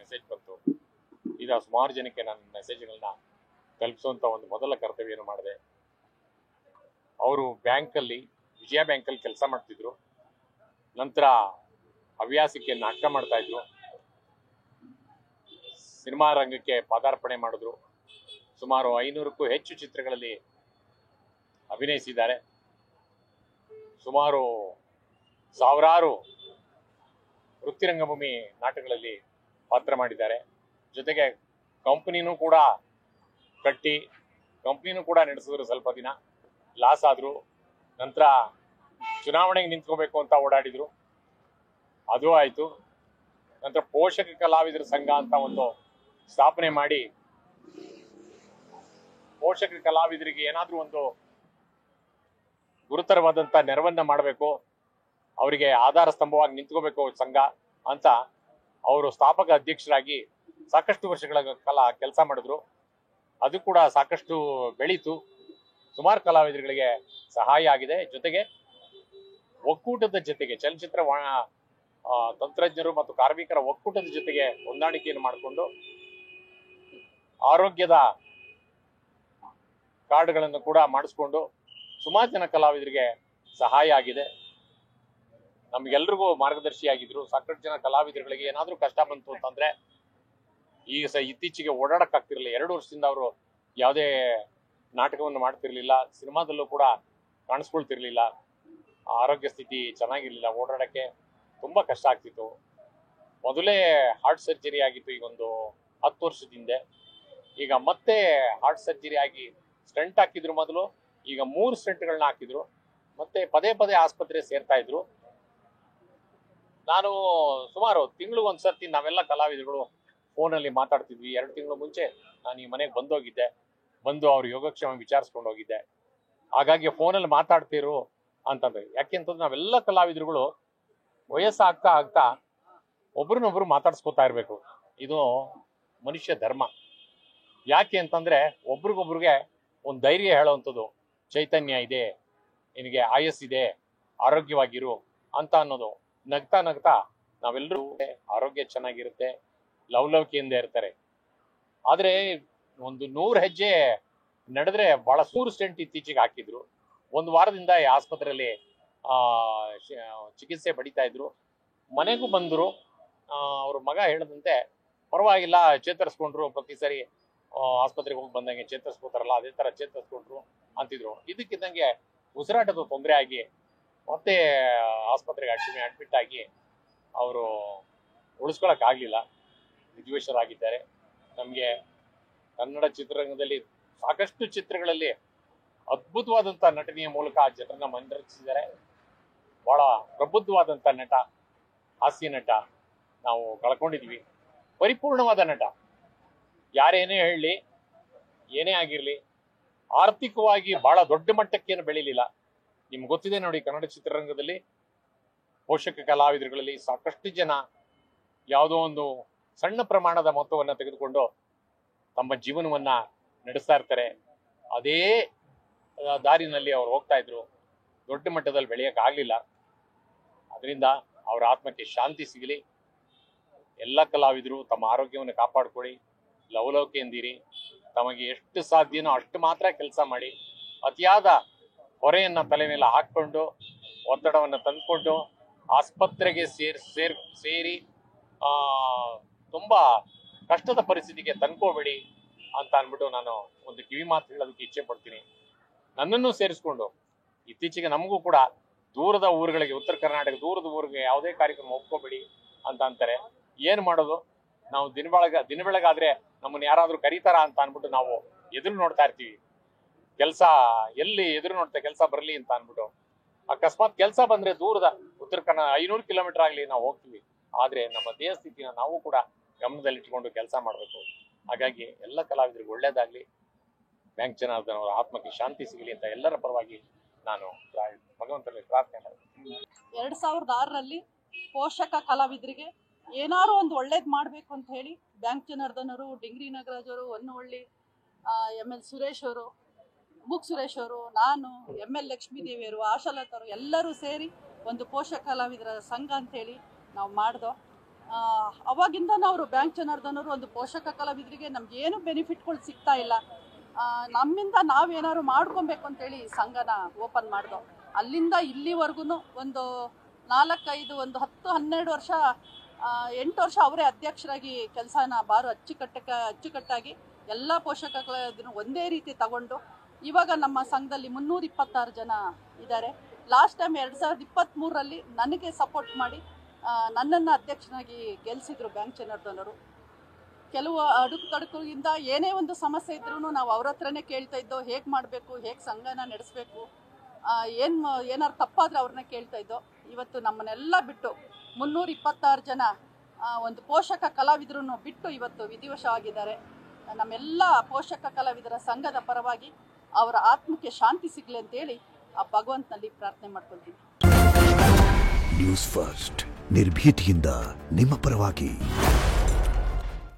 Message ಬಂತು. ಈಗ ಸುಮಾರು ಜನಕ್ಕೆ ನನ್ನ ಮೆಸೇಜ್ಗಳನ್ನ ತಲುಪಿಸುವಂತ ಒಂದು ಮೊದಲ ಕರ್ತವ್ಯವನ್ನು ಮಾಡಿದೆ. ಅವರು ಬ್ಯಾಂಕಲ್ಲಿ, ವಿಜಯ ಬ್ಯಾಂಕಲ್ಲಿ ಕೆಲಸ ಮಾಡ್ತಿದ್ರು. ನಂತರ ಹವ್ಯಾಸಕ್ಕೆ ನಾಟಕ ಮಾಡ್ತಾ ಇದ್ರು. ಸಿನಿಮಾ ರಂಗಕ್ಕೆ ಪಾದಾರ್ಪಣೆ ಮಾಡಿದ್ರು. ಸುಮಾರು 500ಕ್ಕೂ ಹೆಚ್ಚು ಚಿತ್ರಗಳಲ್ಲಿ ಅಭಿನಯಿಸಿದ್ದಾರೆ. ಸುಮಾರು ಸಾವಿರಾರು ವೃತ್ತಿರಂಗಭೂಮಿ ನಾಟಕಗಳಲ್ಲಿ ಪಾತ್ರ ಮಾಡಿದ್ದಾರೆ. ಜೊತೆಗೆ ಕಂಪನಿನೂ ಕೂಡ ಕಟ್ಟಿ ಕಂಪ್ನಿನೂ ಕೂಡ ನಡೆಸಿದ್ರು. ಸ್ವಲ್ಪ ದಿನ ಲಾಸ್ ಆದ್ರು. ನಂತರ ಚುನಾವಣೆಗೆ ನಿಂತ್ಕೋಬೇಕು ಅಂತ ಓಡಾಡಿದ್ರು, ಅದು ಆಯ್ತು. ನಂತರ ಪೋಷಕ ಕಲಾವಿದರ ಸಂಘ ಅಂತ ಒಂದು ಸ್ಥಾಪನೆ ಮಾಡಿ ಪೋಷಕ ಕಲಾವಿದರಿಗೆ ಏನಾದ್ರೂ ಒಂದು ಗುರುತರವಾದಂತ ನೆರವನ್ನ ಮಾಡಬೇಕು, ಅವರಿಗೆ ಆಧಾರ ಸ್ತಂಭವಾಗಿ ನಿಂತ್ಕೋಬೇಕು ಸಂಘ ಅಂತ ಅವರು ಸ್ಥಾಪಕ ಅಧ್ಯಕ್ಷರಾಗಿ ಸಾಕಷ್ಟು ವರ್ಷಗಳ ಕಾಲ ಕೆಲಸ ಮಾಡಿದ್ರು. ಅದು ಕೂಡ ಸಾಕಷ್ಟು ಬೆಳೀತು. ಸುಮಾರು ಕಲಾವಿದರಿಗೆ ಸಹಾಯ ಆಗಿದೆ. ಜೊತೆಗೆ ಒಕ್ಕೂಟದ ಜೊತೆಗೆ ಚಲನಚಿತ್ರ ತಂತ್ರಜ್ಞರು ಮತ್ತು ಕಾರ್ಮಿಕರ ಒಕ್ಕೂಟದ ಜೊತೆಗೆ ಹೊಂದಾಣಿಕೆಯನ್ನು ಮಾಡಿಕೊಂಡು ಆರೋಗ್ಯದ ಕಾರ್ಡ್ಗಳನ್ನು ಕೂಡ ಮಾಡಿಸ್ಕೊಂಡು ಸುಮಾರು ಜನ ಕಲಾವಿದರಿಗೆ ಸಹಾಯ ಆಗಿದೆ. ನಮ್ಗೆಲ್ರಿಗೂ ಮಾರ್ಗದರ್ಶಿಯಾಗಿದ್ರು. ಸಾಕಷ್ಟು ಜನ ಕಲಾವಿದರುಗಳಿಗೆ ಏನಾದ್ರೂ ಕಷ್ಟ ಬಂತು ಅಂತಂದ್ರೆ ಈಗ ಇತ್ತೀಚೆಗೆ ಓಡಾಡಕ್ಕಾಗ್ತಿರ್ಲಿಲ್ಲ. 2 ವರ್ಷದಿಂದ ಅವರು ಯಾವುದೇ ನಾಟಕವನ್ನು ಮಾಡ್ತಿರ್ಲಿಲ್ಲ, ಸಿನಿಮಾದಲ್ಲೂ ಕೂಡ ಕಾಣಿಸ್ಕೊಳ್ತಿರ್ಲಿಲ್ಲ. ಆರೋಗ್ಯ ಸ್ಥಿತಿ ಚೆನ್ನಾಗಿರ್ಲಿಲ್ಲ, ಓಡಾಡಕ್ಕೆ ತುಂಬಾ ಕಷ್ಟ ಆಗ್ತಿತ್ತು. ಮೊದಲೇ ಹಾರ್ಟ್ ಸರ್ಜರಿ ಆಗಿತ್ತು ಈಗ ಒಂದು 10 ವರ್ಷದ ಹಿಂದೆ. ಈಗ ಮತ್ತೆ ಹಾರ್ಟ್ ಸರ್ಜರಿ ಆಗಿ ಸ್ಟಂಟ್ ಹಾಕಿದ್ರು ಮೊದಲು, ಈಗ 3 ಸ್ಟಂಟ್ಗಳನ್ನ ಹಾಕಿದ್ರು. ಮತ್ತೆ ಪದೇ ಪದೇ ಆಸ್ಪತ್ರೆ ಸೇರ್ತಾ ಇದ್ರು. ನಾನು ಸುಮಾರು ತಿಂಗಳಿಗೊಂದ್ಸರ್ತಿ ನಾವೆಲ್ಲ ಕಲಾವಿದರುಗಳು ಫೋನಲ್ಲಿ ಮಾತಾಡ್ತಿದ್ವಿ. 2 ತಿಂಗಳು ಮುಂಚೆ ನಾನು ಈ ಮನೆಗೆ ಬಂದು ಅವ್ರ ಯೋಗಕ್ಷೇಮ ವಿಚಾರಿಸ್ಕೊಂಡು ಹೋಗಿದ್ದೆ. ಹಾಗಾಗಿ ಫೋನಲ್ಲಿ ಮಾತಾಡ್ತಿರು ಅಂತಂದ್ರೆ ಯಾಕೆಂತಂದ್ರೆ ನಾವೆಲ್ಲ ಕಲಾವಿದರುಗಳು ವಯಸ್ಸಾಗ್ತಾ ಆಗ್ತಾ ಒಬ್ರನ್ನೊಬ್ರು ಮಾತಾಡ್ಸ್ಕೊತಾ ಇರ್ಬೇಕು. ಇದು ಮನುಷ್ಯ ಧರ್ಮ. ಯಾಕೆ ಅಂತಂದ್ರೆ ಒಬ್ರಿಗೊಬ್ರಿಗೆ ಒಂದು ಧೈರ್ಯ ಹೇಳೋವಂಥದ್ದು, ಚೈತನ್ಯ ಇದೆ, ನಿನಗೆ ಆಯಸ್ಸಿದೆ, ಆರೋಗ್ಯವಾಗಿರು ಅಂತ ಅನ್ನೋದು. ನಗ್ತಾ ನಗ್ತಾ ನಾವೆಲ್ಲರೂ ಆರೋಗ್ಯ ಚೆನ್ನಾಗಿರುತ್ತೆ, ಲವಲವಿಕೆಯಿಂದ ಇರ್ತಾರೆ. ಆದ್ರೆ ಒಂದು 100 ಹೆಜ್ಜೆ ನಡೆದ್ರೆ ಬಹಳ ಸ್ಟೆಂಟ್ ಇತ್ತೀಚೆಗೆ ಹಾಕಿದ್ರು. 1 ವಾರದಿಂದ ಈ ಆಸ್ಪತ್ರೆಯಲ್ಲಿ ಚಿಕಿತ್ಸೆ ಪಡಿತಾ ಇದ್ರು. ಮನೆಗೂ ಬಂದ್ರು. ಅವ್ರ ಮಗ ಹೇಳದಂತೆ ಪರವಾಗಿಲ್ಲ, ಚೇತರಿಸ್ಕೊಂಡ್ರು. ಪ್ರತಿ ಸರಿ ಆಸ್ಪತ್ರೆಗೆ ಹೋಗಿ ಬಂದಂಗೆ ಚೇತರಿಸ್ಕೋತಾರಲ್ಲ ಅದೇ ತರ ಚೇತರಿಸ್ಕೊಂಡ್ರು ಅಂತಿದ್ರು. ಇದಕ್ಕಿದ್ದಂಗೆ ಉಸಿರಾಟದ ತೊಂದರೆ ಆಗಿ ಮತ್ತೆ ಆಸ್ಪತ್ರೆಗೆ ಅಡ್ಮಿಟ್ ಆಗಿ ಅವರು ಉಳಿಸ್ಕೊಳಕ್ ಆಗ್ಲಿಲ್ಲ, ವಿಧಿವಶರಾಗಿದ್ದಾರೆ. ನಮ್ಗೆ ಕನ್ನಡ ಚಿತ್ರರಂಗದಲ್ಲಿ ಸಾಕಷ್ಟು ಚಿತ್ರಗಳಲ್ಲಿ ಅದ್ಭುತವಾದಂತ ನಟನೆಯ ಮೂಲಕ ಜನರನ್ನ ಮನರಂಜಿಸಿದ್ದಾರೆ. ಬಹಳ ಪ್ರಬುದ್ಧವಾದಂತ ನಟ, ಹಾಸ್ಯ ನಟ ನಾವು ಕಳ್ಕೊಂಡಿದ್ವಿ. ಪರಿಪೂರ್ಣವಾದ ನಟ. ಯಾರೇನೇ ಹೇಳಲಿ, ಏನೇ ಆಗಿರ್ಲಿ, ಆರ್ಥಿಕವಾಗಿ ಬಹಳ ದೊಡ್ಡ ಮಟ್ಟಕ್ಕೇನು ಬೆಳೀಲಿಲ್ಲ. ನಿಮ್ಗೆ ಗೊತ್ತಿದೆ ನೋಡಿ, ಕನ್ನಡ ಚಿತ್ರರಂಗದಲ್ಲಿ ಪೋಷಕ ಕಲಾವಿದರುಗಳಲ್ಲಿ ಸಾಕಷ್ಟು ಜನ ಯಾವುದೋ ಒಂದು ಸಣ್ಣ ಪ್ರಮಾಣದ ಮೊತ್ತವನ್ನ ತೆಗೆದುಕೊಂಡು ತಮ್ಮ ಜೀವನವನ್ನ ನಡೆಸ್ತಾ ಇರ್ತಾರೆ. ಅದೇ ದಾರಿನಲ್ಲಿ ಅವ್ರು ಹೋಗ್ತಾ ಇದ್ರು. ದೊಡ್ಡ ಮಟ್ಟದಲ್ಲಿ ಬೆಳೆಯಕ್ ಆಗ್ಲಿಲ್ಲ. ಅದರಿಂದ ಅವರ ಆತ್ಮಕ್ಕೆ ಶಾಂತಿ ಸಿಗಲಿ. ಎಲ್ಲ ಕಲಾವಿದರು ತಮ್ಮ ಆರೋಗ್ಯವನ್ನು ಕಾಪಾಡ್ಕೊಳ್ಳಿ, ಲವಲವಿಕೆಯಿಂದಿರಿ. ತಮಗೆ ಎಷ್ಟು ಸಾಧ್ಯನೋ ಅಷ್ಟು ಮಾತ್ರ ಕೆಲಸ ಮಾಡಿ. ಅತಿಯಾದ ಹೊರೆಯನ್ನ ತಲೆ ಮೇಲೆ ಹಾಕೊಂಡು ಒತ್ತಡವನ್ನು ತಂದ್ಕೊಂಡು ಆಸ್ಪತ್ರೆಗೆ ಸೇರಿ ತುಂಬಾ ಕಷ್ಟದ ಪರಿಸ್ಥಿತಿಗೆ ತಂದ್ಕೋಬೇಡಿ ಅಂತ ಅನ್ಬಿಟ್ಟು ನಾನು ಒಂದು ಕಿವಿ ಮಾತು ಹೇಳೋದಕ್ಕೆ ಇಚ್ಛೆ ಪಡ್ತೀನಿ. ನನ್ನನ್ನು ಸೇರಿಸ್ಕೊಂಡು ಇತ್ತೀಚೆಗೆ ನಮಗೂ ಕೂಡ ದೂರದ ಊರುಗಳಿಗೆ, ಉತ್ತರ ಕರ್ನಾಟಕ ದೂರದ ಊರಿಗೆ ಯಾವುದೇ ಕಾರ್ಯಕ್ರಮ ಒಪ್ಕೋಬೇಡಿ ಅಂತ ಅಂತಾರೆ. ಏನ್ ಮಾಡೋದು? ನಾವು ದಿನ ಬೆಳಗಾದ್ರೆ ನಮ್ಮನ್ನ ಯಾರಾದ್ರೂ ಕರೀತಾರ ಅಂತ ಅನ್ಬಿಟ್ಟು ನಾವು ಎದುರು ನೋಡ್ತಾ ಇರ್ತೀವಿ. ಕೆಲಸ ಎಲ್ಲಿ ಎದುರು ನೋಡ್ತಾ ಕೆಲಸ ಬರ್ಲಿ ಅಂತ ಅನ್ಬಿಟ್ಟು. ಅಕಸ್ಮಾತ್ ಕೆಲಸ ಬಂದ್ರೆ ದೂರದ ಉತ್ತರ ಕನ್ನಡ 500 ಕಿಲೋಮೀಟರ್ ಆಗ್ಲಿ ನಾವು ಹೋಗ್ತೀವಿ. ಆದ್ರೆ ನಮ್ಮ ದೇಹ ಸ್ಥಿತಿನ ನಾವು ಕೂಡ ಗಮನದಲ್ಲಿಟ್ಟುಕೊಂಡು ಕೆಲಸ ಮಾಡಬೇಕು. ಹಾಗಾಗಿ ಎಲ್ಲ ಕಲಾವಿದರಿಗೆ ಒಳ್ಳೇದಾಗ್ಲಿ, ಬ್ಯಾಂಕ್ ಜನಾರ್ದನ ಅವರ ಆತ್ಮಕ್ಕೆ ಶಾಂತಿ ಸಿಗಲಿ ಅಂತ ಎಲ್ಲರ ಪರವಾಗಿ ನಾನು ಭಗವಂತನಲ್ಲಿ ಪ್ರಾರ್ಥನೆ ಮಾಡ್ತೀನಿ. 2006ರಲ್ಲಿ ಪೋಷಕ ಕಲಾವಿದರಿಗೆ ಏನಾರು ಒಂದು ಒಳ್ಳೇದು ಮಾಡಬೇಕು ಅಂತ ಹೇಳಿ ಬ್ಯಾಂಕ್ ಜನಾರ್ದನ್ ಅವರು, ಡಿಂಗ್ರಿ ನಾಗರಾಜ್ ಅವರು, ಹೊನ್ನವಳ್ಳಿ ML ಸುರೇಶ್ ಅವರು, ಮುಕ್ ಸುರೇಶ್ ಅವರು, ನಾನು, ML ಲಕ್ಷ್ಮೀದೇವಿಯವರು, ಆಶಾಲತಾ ಅವರು ಎಲ್ಲರೂ ಸೇರಿ ಒಂದು ಪೋಷಕ ಕಲಾವಿದರ ಸಂಘ ಅಂತೇಳಿ ನಾವು ಮಾಡ್ದೋ. ಅವಾಗಿಂದನೂ ಅವರು ಬ್ಯಾಂಕ್ ಜನಾರ್ದನವರು ಒಂದು ಪೋಷಕ ಕಲಾವಿದರಿಗೆ ನಮಗೇನು ಬೆನಿಫಿಟ್ಗಳು ಸಿಗ್ತಾ ಇಲ್ಲ, ನಮ್ಮಿಂದ ನಾವೇನಾದ್ರು ಮಾಡ್ಕೊಬೇಕು ಅಂತೇಳಿ ಸಂಘನ ಓಪನ್ ಮಾಡ್ದೋ. ಅಲ್ಲಿಂದ ಇಲ್ಲಿವರೆಗೂ ಒಂದು 4-5 ಒಂದು 10-12 ವರ್ಷ 8 ವರ್ಷ ಅವರೇ ಅಧ್ಯಕ್ಷರಾಗಿ ಕೆಲಸನ ಅಚ್ಚುಕಟ್ಟಾಗಿ ಎಲ್ಲ ಪೋಷಕ ಕಲಾವಿದರನ್ನು ಒಂದೇ ರೀತಿ ತಗೊಂಡು ಇವಾಗ ನಮ್ಮ ಸಂಘದಲ್ಲಿ 326 ಜನ ಇದ್ದಾರೆ. ಲಾಸ್ಟ್ ಟೈಮ್ 2023ರಲ್ಲಿ ನನಗೆ ಸಪೋರ್ಟ್ ಮಾಡಿ ನನ್ನನ್ನು ಅಧ್ಯಕ್ಷನಾಗಿ ಗೆಲ್ಲಿಸಿದ್ರು ಬ್ಯಾಂಕ್ ಜನಾರ್ದನವರು. ಕೆಲವು ಅಡುಕು ಏನೇ ಒಂದು ಸಮಸ್ಯೆ ಇದ್ರೂ ನಾವು ಅವ್ರ ಹತ್ರನೇ ಕೇಳ್ತಾ ಇದ್ದೋ, ಹೇಗೆ ಮಾಡಬೇಕು, ಹೇಗೆ ಸಂಘನ ನಡೆಸಬೇಕು, ಏನಾರು ತಪ್ಪಾದರೆ ಅವ್ರನ್ನ ಕೇಳ್ತಾ ಇದ್ದೋ. ಇವತ್ತು ನಮ್ಮನ್ನೆಲ್ಲ ಬಿಟ್ಟು 326 ಜನ ಒಂದು ಪೋಷಕ ಕಲಾವಿದರನ್ನು ಬಿಟ್ಟು ಇವತ್ತು ವಿಧಿವಶವಾಗಿದ್ದಾರೆ. ನಮ್ಮೆಲ್ಲ ಪೋಷಕ ಕಲಾವಿದರ ಸಂಘದ ಪರವಾಗಿ ಅವರ ಆತ್ಮಕ್ಕೆ ಶಾಂತಿ ಸಿಗಲಿ ಅಂತೇಳಿ ಆ ಭಗವಂತನಲ್ಲಿ ಪ್ರಾರ್ಥನೆ ಮಾಡ್ಕೊಳ್ತೀನಿ. ನ್ಯೂಸ್ ಫಸ್ಟ್ ನಿರ್ಭೀತಿಯಿಂದ ನಿಮ್ಮ ಪರವಾಗಿ.